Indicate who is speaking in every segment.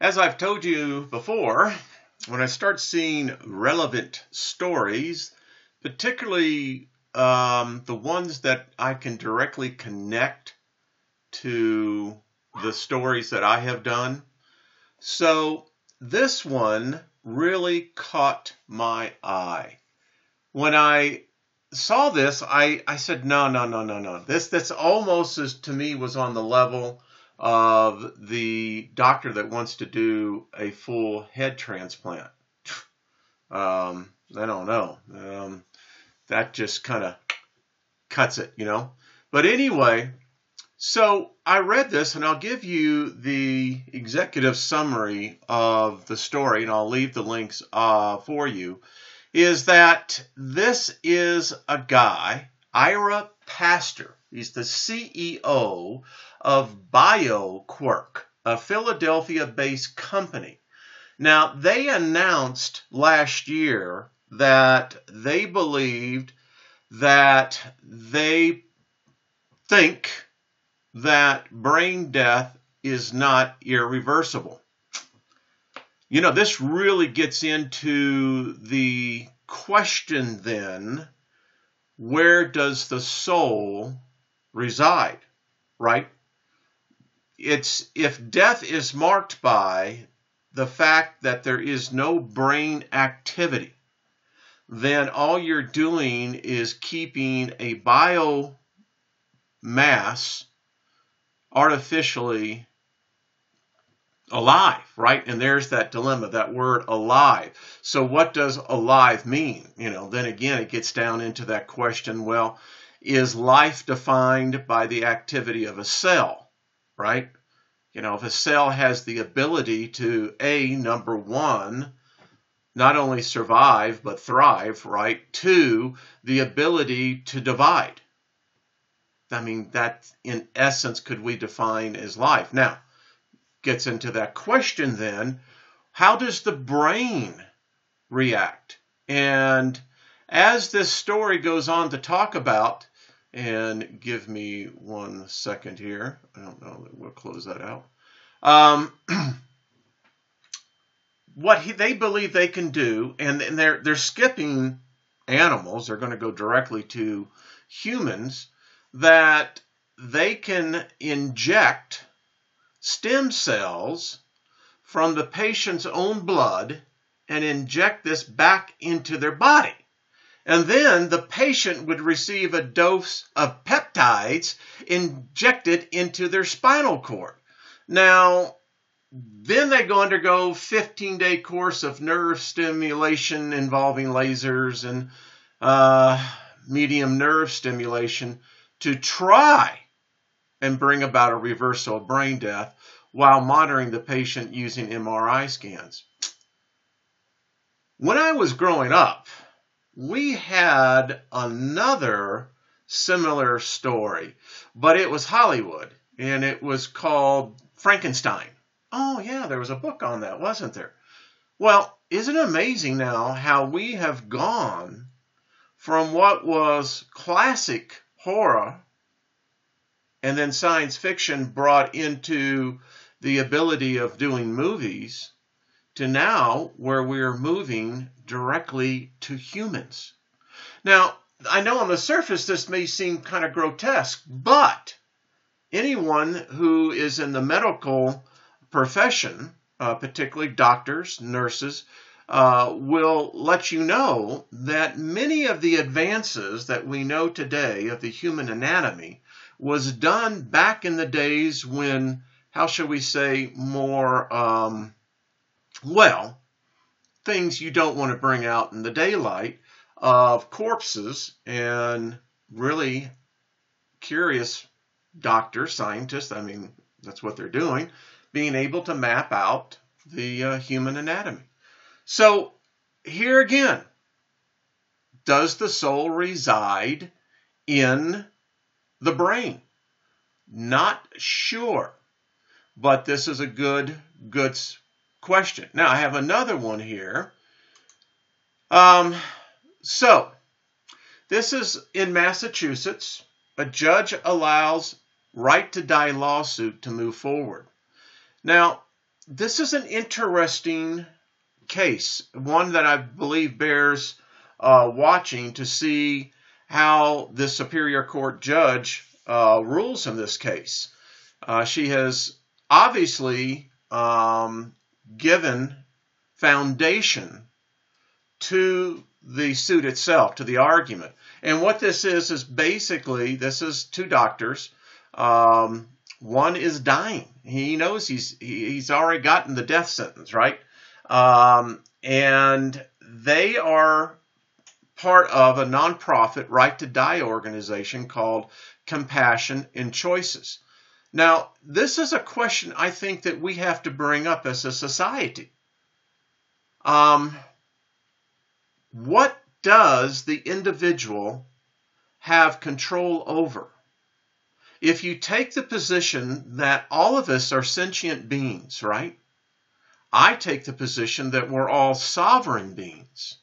Speaker 1: As I've told you before, when I start seeing relevant stories, particularly the ones that I can directly connect to the stories that I have done. So this one really caught my eye. When I saw this, I said, no. This almost as to me was on the level of the doctor that wants to do a full head transplant. I don't know. That just kind of cuts it, you know. But anyway, so I read this, and I'll give you the executive summary of the story, and I'll leave the links for you. Is that this is a guy, Ira Pastor. He's the CEO of BioQuirk, a Philadelphia-based company. Now, they announced last year that they believed that they think that brain death is not irreversible. You know, this really gets into the question then, where does the soul reside, right? It's if death is marked by the fact that there is no brain activity, then all you're doing is keeping a biomass artificially alive, right? And there's that dilemma, that word alive. So what does alive mean? You know, then again, it gets down into that question, well, is life defined by the activity of a cell, right? You know, if a cell has the ability to, number one, not only survive, but thrive, right? Two, the ability to divide. I mean, that in essence could we define as life. Now, gets into that question then, how does the brain react? And as this story goes on to talk about, and give me 1 second here. I don't know, we'll close that out. What they believe they can do, and they're skipping animals, they're going to go directly to humans, that they can inject stem cells from the patient's own blood and inject this back into their body. And then the patient would receive a dose of peptides injected into their spinal cord. Now, then they go undergo 15-day course of nerve stimulation involving lasers and medium nerve stimulation to try and bring about a reversal of brain death while monitoring the patient using MRI scans. When I was growing up, we had another similar story, but it was Hollywood, and it was called Frankenstein. Oh yeah, there was a book on that, wasn't there? Well, isn't it amazing now how we have gone from what was classic horror and then science fiction brought into the ability of doing movies to now where we're moving directly to humans. Now, I know on the surface this may seem kind of grotesque, but anyone who is in the medical profession, particularly doctors, nurses, will let you know that many of the advances that we know today of the human anatomy was done back in the days when, how shall we say, more, things you don't want to bring out in the daylight of corpses, and really curious doctors, scientists, I mean, that's what they're doing, being able to map out the human anatomy. So here again, does the soul reside in the brain? Not sure, but this is a good question. Now I have another one here. So this is in Massachusetts. A judge allows right to die lawsuit to move forward. Now, this is an interesting case, one that I believe bears watching to see how the Superior Court judge rules in this case. She has obviously given foundation to the suit itself, to the argument. And what this is basically, this is two doctors. One is dying. He knows he's already gotten the death sentence, right? And they are part of a nonprofit Right to Die organization called Compassion and Choices. Now, this is a question I think that we have to bring up as a society. What does the individual have control over? If you take the position that all of us are sentient beings, right? I take the position that we're all sovereign beings.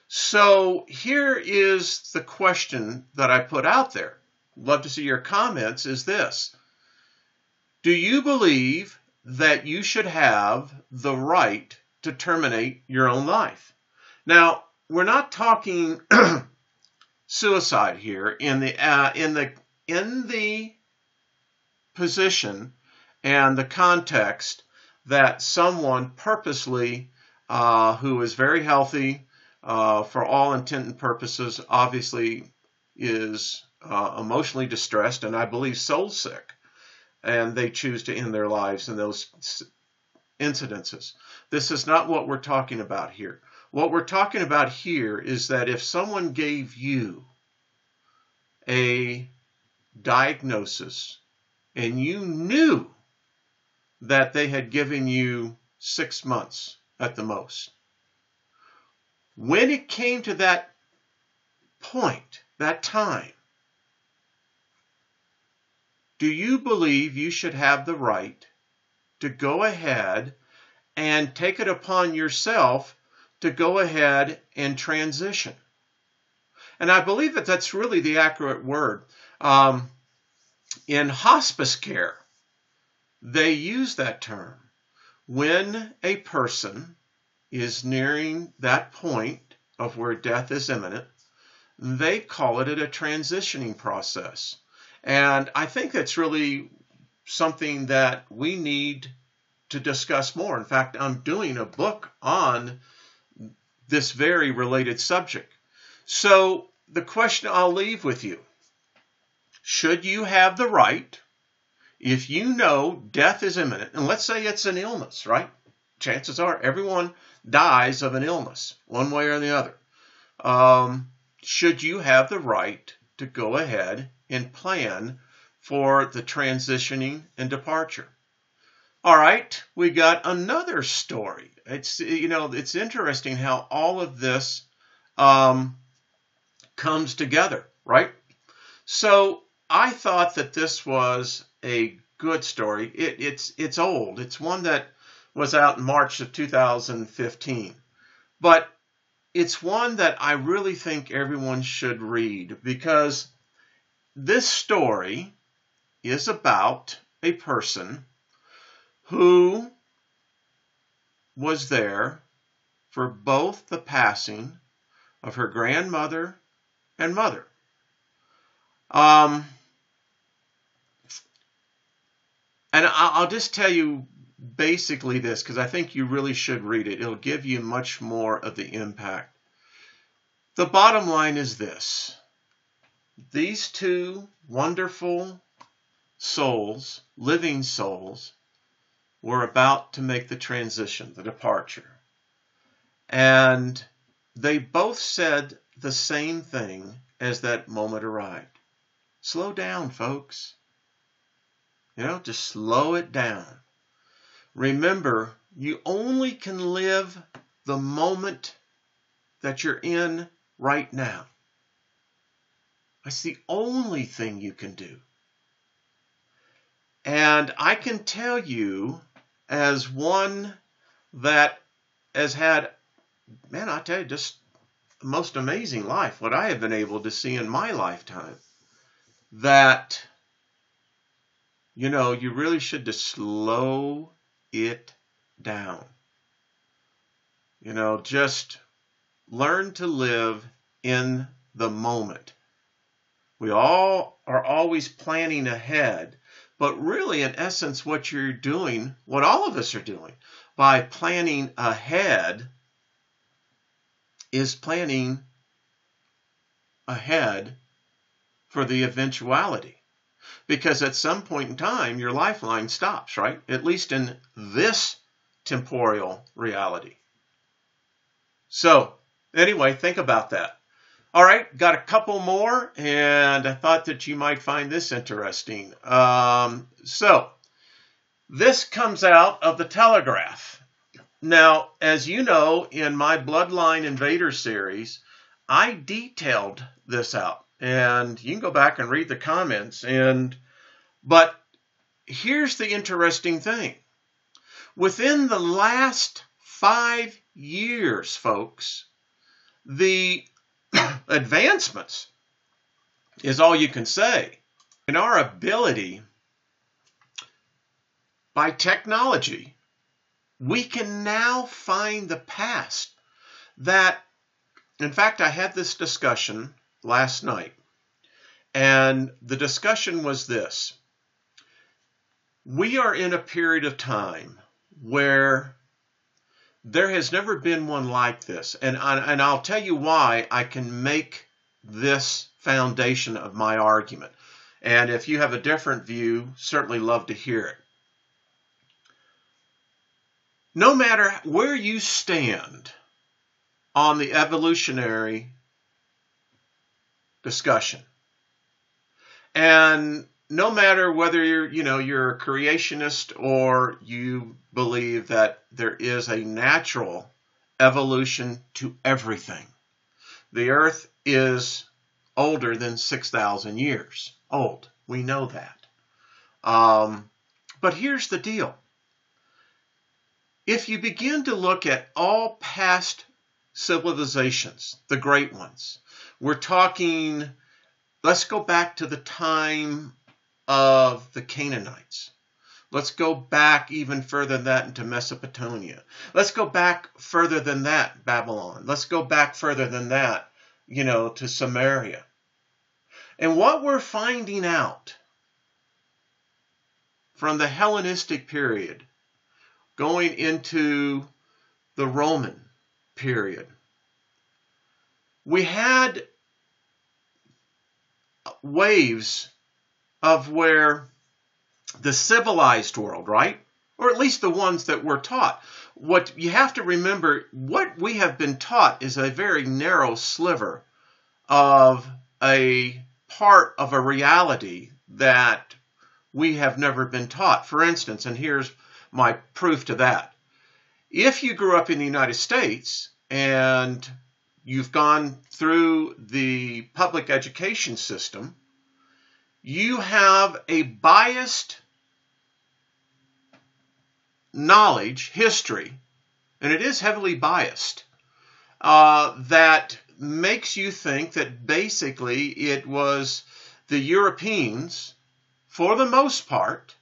Speaker 1: So here is the question that I put out there. Love to see your comments, is this. Do you believe that you should have the right to terminate your own life? Now, we're not talking suicide here in the position and the context that someone purposely, who is very healthy, for all intent and purposes, obviously is emotionally distressed and I believe soul sick, and they choose to end their lives in those incidences. This is not what we're talking about here. What we're talking about here is that if someone gave you a diagnosis and you knew that they had given you 6 months at the most, when it came to that point, that time, do you believe you should have the right to go ahead and take it upon yourself to go ahead and transition? And I believe that that's really the accurate word. In hospice care, they use that term. When a person is nearing that point of where death is imminent, they call it a transitioning process. And I think that's really something that we need to discuss more. In fact, I'm doing a book on this very related subject. So the question I'll leave with you, should you have the right, if you know death is imminent, and let's say it's an illness, right? Chances are everyone dies of an illness, one way or the other. Should you have the right to go ahead and plan for the transitioning and departure? All right, we got another story. It's interesting how all of this comes together, right? So I thought that this was a good story. It's old. It's one that was out in March of 2015, but it's one that I really think everyone should read, because this story is about a person who was there for both the passing of her grandmother and mother. And I'll just tell you basically this, because I think you really should read it. It'll give you much more of the impact. The bottom line is this. These two wonderful souls, living souls, were about to make the transition, the departure. And they both said the same thing as that moment arrived. Slow down, folks. Just slow it down. Remember, you only can live the moment that you're in right now. That's the only thing you can do. And I can tell you, as one that has had, I tell you, just the most amazing life, what I have been able to see in my lifetime, that, you really should just slow it down. You know, just learn to live in the moment. We all are always planning ahead, but really, in essence, what you're doing, what all of us are doing, by planning ahead, is planning ahead for the eventuality. Because at some point in time, your lifeline stops, right? At least in this temporal reality. So, anyway, think about that. All right, got a couple more, and I thought that you might find this interesting. So, this comes out of the Telegraph. Now, as you know, in my Bloodline Invader series, I detailed this out. And you can go back and read the comments. But here's the interesting thing. Within the last 5 years, folks, the advancements is all you can say in our ability by technology. We can now find the past. That, in fact, I had this discussion last night, and the discussion was this. We are in a period of time where there has never been one like this, and I'll tell you why I can make this foundation of my argument. And if you have a different view, certainly love to hear it. No matter where you stand on the evolutionary discussion, and no matter whether you're a creationist or you believe that there is a natural evolution to everything, the Earth is older than 6,000 years old. We know that. But here's the deal. If you begin to look at all past civilizations, the great ones, we're talking, let's go back to the time of the Canaanites. Let's go back even further than that into Mesopotamia. Let's go back further than that, Babylon. Let's go back further than that, to Samaria. And what we're finding out from the Hellenistic period going into the Roman period, we had waves of where the civilized world, right? Or at least the ones that were taught. What you have to remember, what we have been taught is a very narrow sliver of a part of a reality that we have never been taught. For instance, and here's my proof to that. If you grew up in the United States and you've gone through the public education system, you have a biased knowledge, history, and it is heavily biased, that makes you think that basically it was the Europeans, for the most part,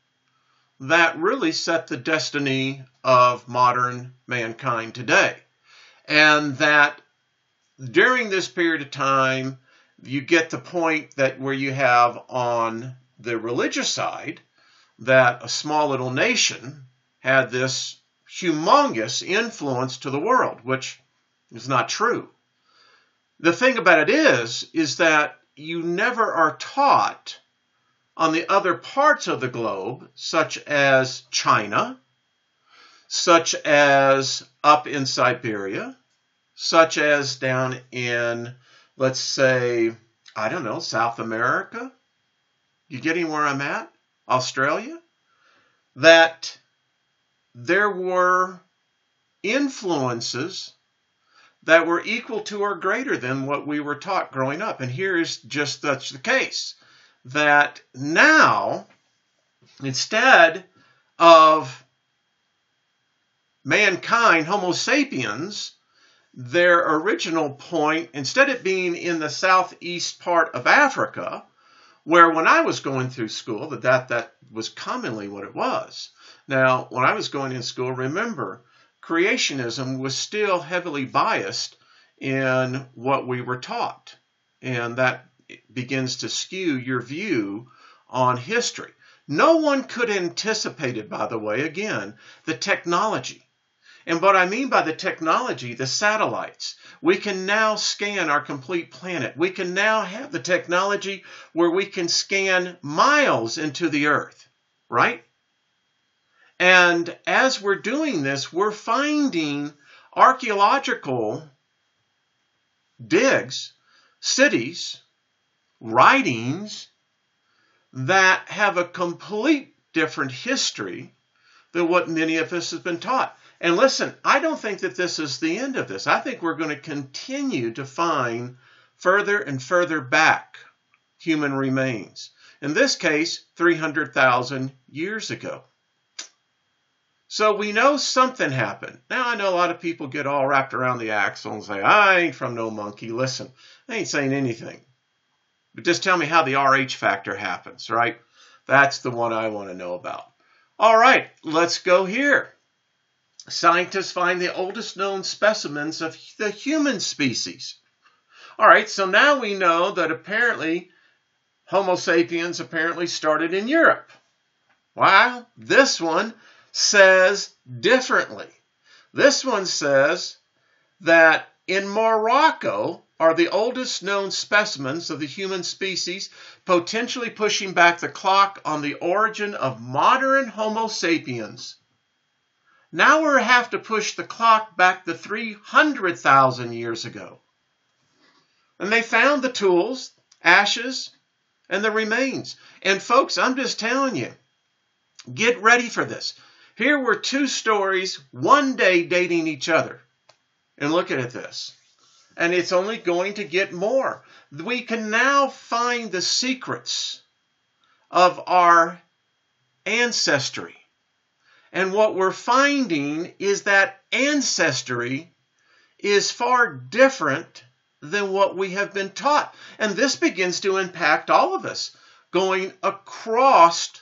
Speaker 1: that really set the destiny of modern mankind today. And that during this period of time, you get the point that where you have on the religious side that a small little nation had this humongous influence to the world, which is not true. The thing about it is that you never are taught on the other parts of the globe, such as China, such as up in Siberia, such as down in, let's say, I don't know, South America. You getting where I'm at? Australia? That there were influences that were equal to or greater than what we were taught growing up. And here is just such the case. That now, instead of mankind, Homo sapiens, their original point, instead of being in the southeast part of Africa, where when I was going through school, that was commonly what it was, Now, when I was going in school, remember, creationism was still heavily biased in what we were taught. And that begins to skew your view on history. No one could anticipate it, by the way, again, the technology. And what I mean by the technology, the satellites. We can now scan our complete planet. We can now have the technology where we can scan miles into the earth, right? And as we're doing this, we're finding archaeological digs, cities, writings that have a complete different history than what many of us have been taught. And listen, I don't think that this is the end of this. I think we're going to continue to find further and further back human remains. In this case, 300,000 years ago. So we know something happened. Now, I know a lot of people get all wrapped around the axle and say, I ain't from no monkey. Listen, I ain't saying anything. But just tell me how the RH factor happens, right? That's the one I want to know about. All right, let's go here. Scientists find the oldest known specimens of the human species. All right, so now we know that apparently Homo sapiens apparently started in Europe. Wow, this one says differently. This one says that in Morocco are the oldest known specimens of the human species, potentially pushing back the clock on the origin of modern Homo sapiens. Now we have to push the clock back to 300,000 years ago. And they found the tools, ashes, and the remains. And folks, I'm just telling you, get ready for this. Here were two stories, one day dating each other. And look at this. And it's only going to get more. We can now find the secrets of our ancestry. And what we're finding is that ancestry is far different than what we have been taught. And this begins to impact all of us, going across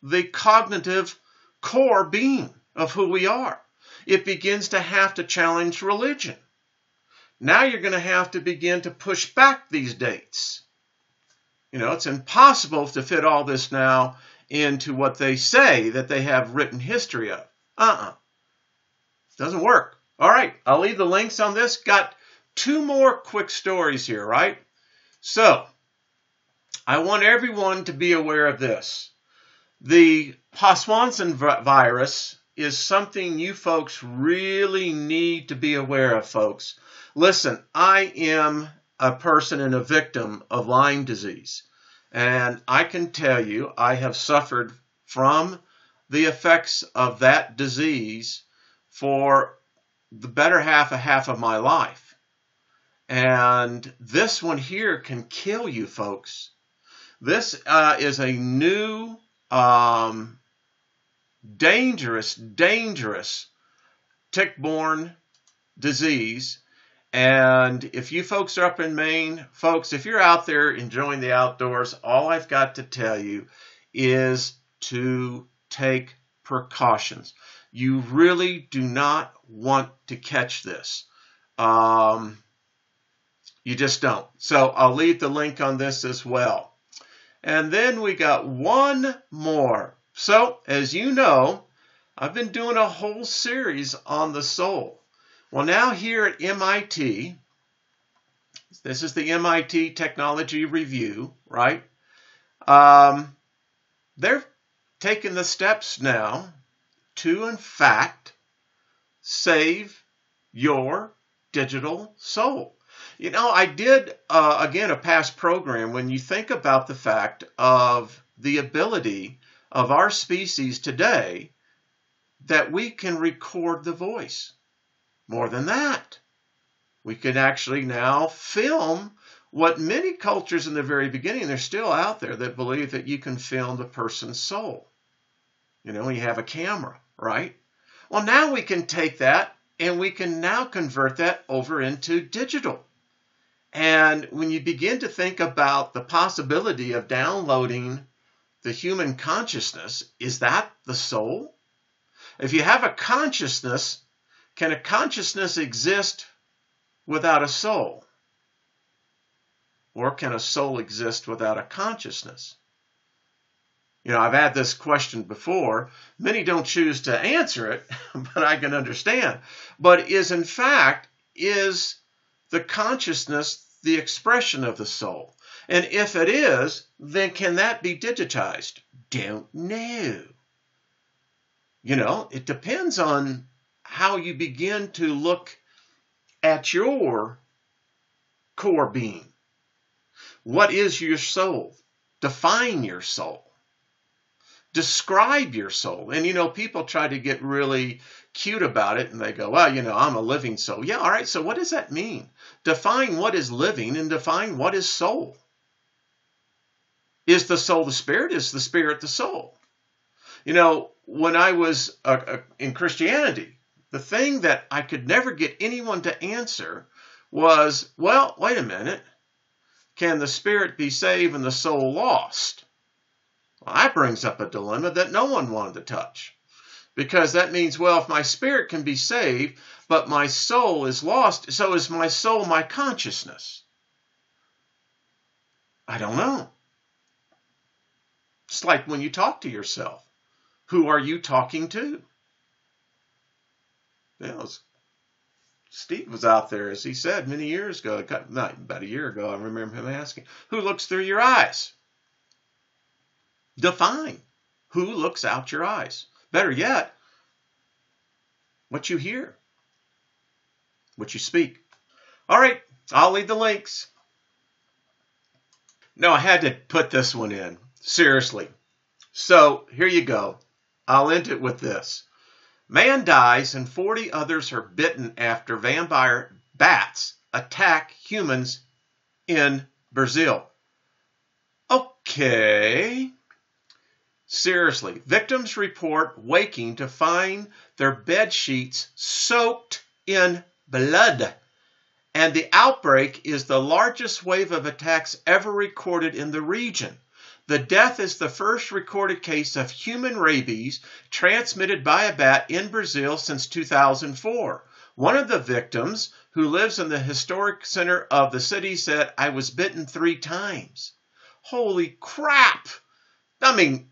Speaker 1: the cognitive core being of who we are. It begins to have to challenge religion. Now you're going to have to begin to push back these dates. You know, it's impossible to fit all this now into what they say that they have written history of. Doesn't work. All right, I'll leave the links on this. Got two more quick stories here, right? So, I want everyone to be aware of this. The Paswanson virus is something you folks really need to be aware of, folks. Listen, I am a person and a victim of Lyme disease. And I can tell you, I have suffered from the effects of that disease for the better half of my life. And this one here can kill you, folks. This is a new, dangerous tick-borne disease. And if you folks are up in Maine, folks, if you're out there enjoying the outdoors, all I've got to tell you is to take precautions. You really do not want to catch this. You just don't. So I'll leave the link on this as well. And then we got one more. So, as you know, I've been doing a whole series on the soul. Well, now here at MIT, this is the MIT Technology Review, right? They're taking the steps now to, in fact, save your digital soul. You know, I did, again, a past program when you think about the fact of the ability of our species today that we can record the voice. More than that, we can actually now film what many cultures in the very beginning, they're still out there that believe that you can film the person's soul. You know, when you have a camera, right? Well, now we can take that and we can now convert that over into digital. And when you begin to think about the possibility of downloading the human consciousness, is that the soul? If you have a consciousness, can a consciousness exist without a soul? Or can a soul exist without a consciousness? You know, I've had this question before. Many don't choose to answer it, but I can understand. But is the consciousness the expression of the soul? And if it is, then can that be digitized? Don't know. You know, it depends on how you begin to look at your core being. What is your soul? Define your soul. Describe your soul. And, you know, people try to get really cute about it and they go, well, you know, I'm a living soul. Yeah, all right, so what does that mean? Define what is living and define what is soul. Is the soul the spirit? Is the spirit the soul? You know, when I was in Christianity, the thing that I could never get anyone to answer was, well, wait a minute. Can the spirit be saved and the soul lost? Well, that brings up a dilemma that no one wanted to touch. Because that means, well, if my spirit can be saved, but my soul is lost, so is my soul my consciousness? I don't know. It's like when you talk to yourself. Who are you talking to? You know, Steve was out there, as he said many years ago, not about a year ago, I remember him asking, who looks through your eyes? Define who looks out your eyes. Better yet, what you hear, what you speak. All right, I'll leave the links. No, I had to put this one in, seriously. So here you go. I'll end it with this. Man dies and 40 others are bitten after vampire bats attack humans in Brazil. Okay. Seriously, victims report waking to find their bed sheets soaked in blood. And the outbreak is the largest wave of attacks ever recorded in the region. The death is the first recorded case of human rabies transmitted by a bat in Brazil since 2004. One of the victims, who lives in the historic center of the city, said, I was bitten 3 times. Holy crap! I mean,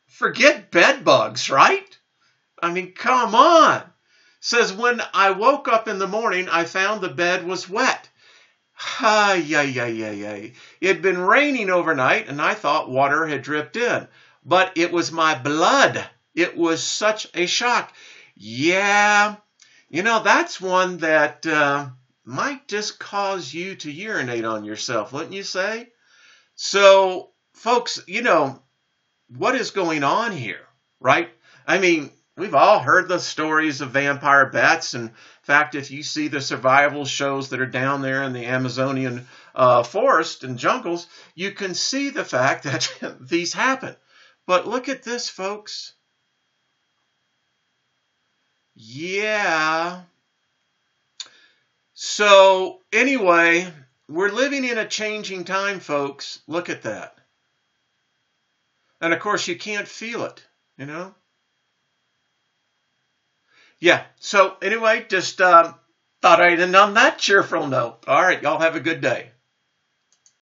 Speaker 1: forget bed bugs, right? I mean, come on. Says, when I woke up in the morning, I found the bed was wet. It had been raining overnight, and I thought water had dripped in. But it was my blood. It was such a shock. Yeah, you know, that's one that might just cause you to urinate on yourself, wouldn't you say? So, folks, you know, what is going on here, right? I mean, we've all heard the stories of vampire bats. In fact, if you see the survival shows that are down there in the Amazonian forest and jungles, you can see the fact that these happen. But look at this, folks. Yeah. So anyway, we're living in a changing time, folks. Look at that. And of course, you can't feel it, you know? Yeah, so anyway, just thought I'd end on that cheerful note. All right, y'all have a good day.